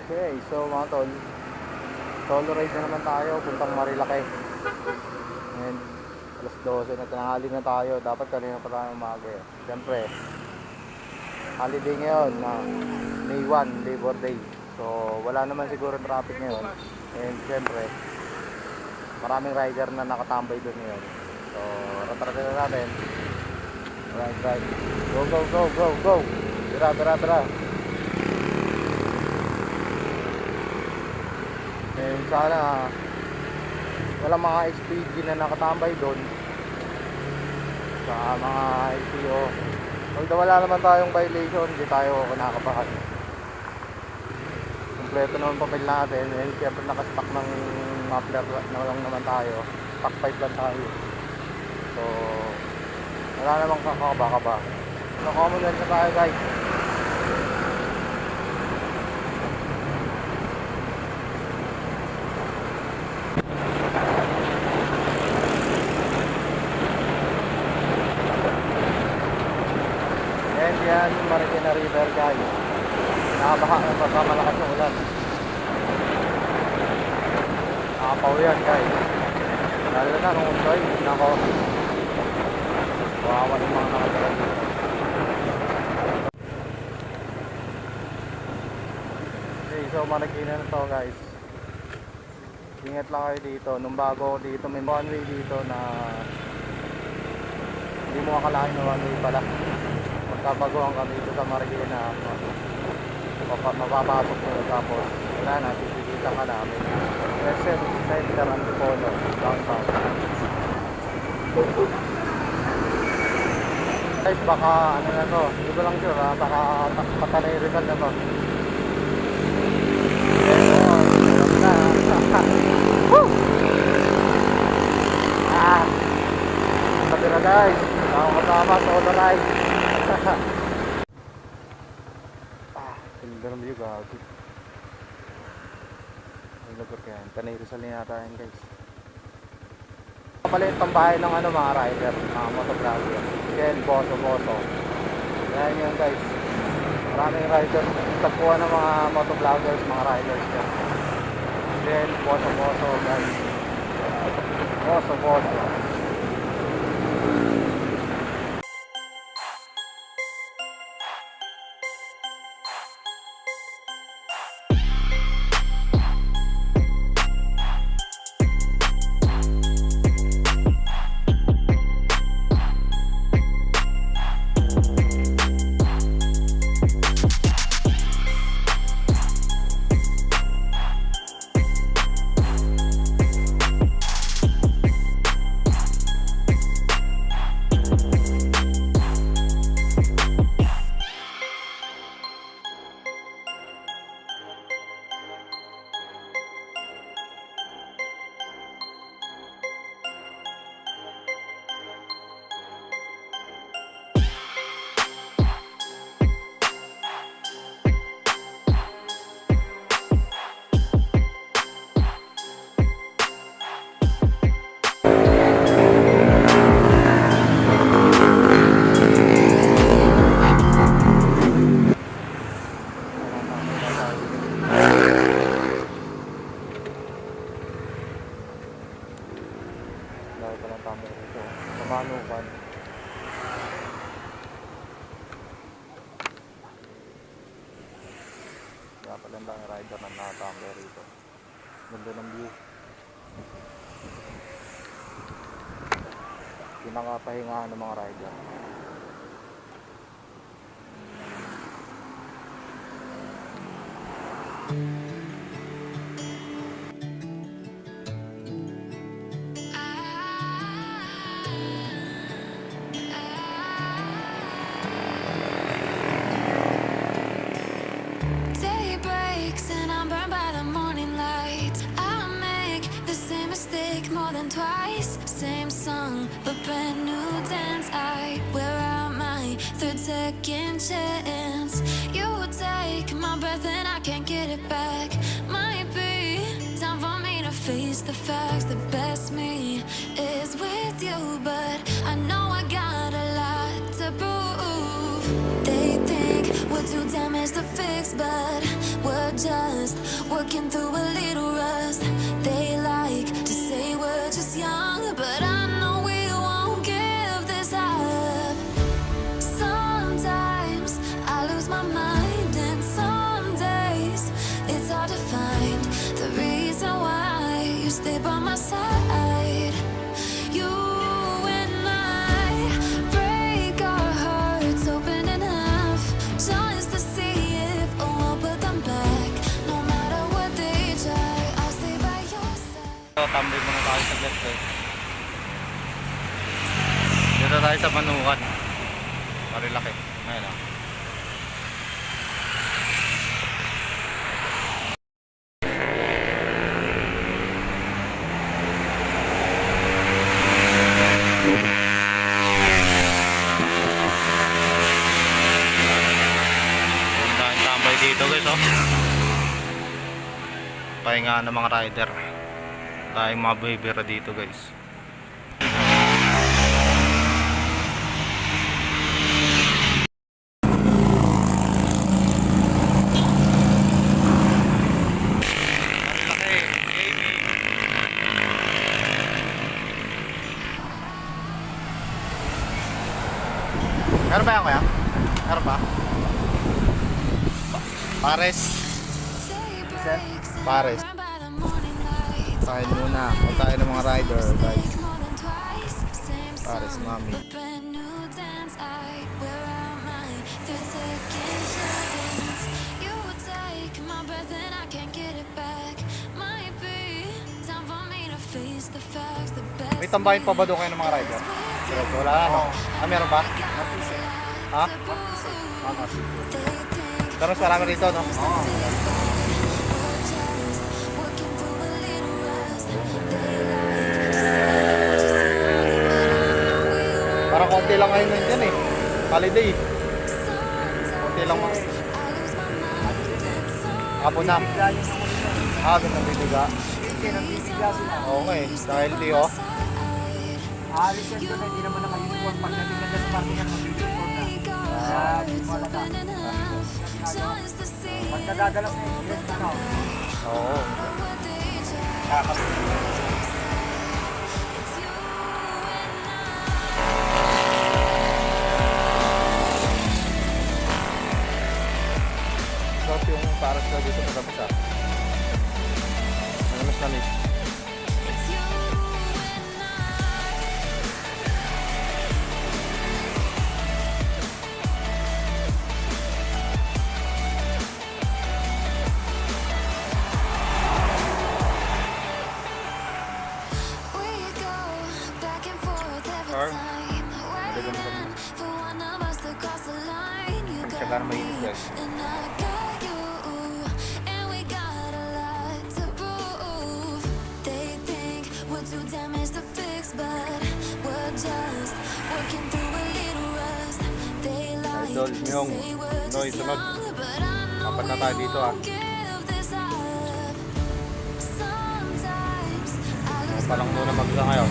Okay, so mga tol, solo ride na naman tayo, puntang Marilake. And alas 12 na, tanghali na tayo. Dapat kanina pa tayo umaga eh. Siyempre, holiday ngayon na May 1, Labor Day. So wala naman siguro traffic ngayon. And siyempre, maraming rider na nakatambay doon ngayon. So ratrate na natin. Right. Go. Tara. And sana walang mga SPG na nakatambay doon sa mga LTO. Although wala naman tayong violation, hindi tayo kinakabahan. Kompleto naman papel natin, and siyempre nakastock ng muffler na lang naman tayo, stock pipe lang tayo. So wala namang kakaba. So common lang na tayo, guys. And yan, Marikina River, guys. Nakabaha ng malakas ng ulan. Nakapaw yan, guys. Lalo na nung untoy, nako. Kawawa ng mga nakatira dito. Okay, so Marikina na to, guys. Ingat lang kayo dito. Nung bago ako dito, may one way dito na hindi mo akalain na one way pala. Magkabaguhan kami dito sa Marikina. Mapapasok mo, tapos wala na, sisisitan ka namin. Present Center Antipolo, downtown. Guys, baka ano na to, hindi ko lang sure ha, baka Patanay Rizal na to. Sabi na guys, kasama solo ride. Ganda ng view, gabi. Ang lugar kaya, Tanay Rizal na yata yan, guys. Kapalit pang bahay ng ano, mga rider, mga motovlogger. Yan, boso. Yan yun, guys. Maraming riders, tagpuan ng mga motovloggers, mga riders yan. Yan, boso, guys. Boso. Dahil palang tama rito. Mamanukan. Kaya pala lang yung rider na nakatambay rito. Ganda ng view. Pinakapahingahan ng mga rider. More than twice, same song, but brand new dance. I wear out my second chance. You take my breath and I can't get it back. Might be time for me to face the facts. The best me is with you, but I know I got a lot to prove. They think we're too damaged to fix, but We're just working through a little rust. They like to say we're just young, but I know we won't give this up. Sometimes I lose my mind, and some days it's hard to find the reason why you stay by my side. You and I break our hearts open in half just to see if we'll put them back. No matter what they try, I'll stay by your side. So, tambay muna tayo sa left eh. Dito tayo sa Manukan. Marilaki. Ayan o. Ang tambay dito guys oh. Pahinga ng mga rider. Tayong mga bibira dito guys. Meron ba yan kuya? Meron ba? Pares. Pares. Kain muna. Kung tayo ng mga rider guys. Pares mami. May tambahin pa ba doon kayo ng mga rider? Wala na no? Ah, meron ba? Ha? Pero mas marami rito no? Oo. Parang konti lang ngayon nandyan eh. Holiday. Konti lang mga. Apo na. Ah, doon nabibiga. Oo nga eh. Dahil di oh. Alis yan doon, hindi naman naka-uniform. Pag natingnan ka sa parking yan, mag-uniform na. Kaya, wala ka. Pag nadadalas na yung yes na no. Oo. Sarap yung paras na dito sa tapos ah. Ano mas namis? Tsaka na mainit guys. Idol, yung Noy, sunod. Apat na tayo dito ah. Palang muna magsa ngayon.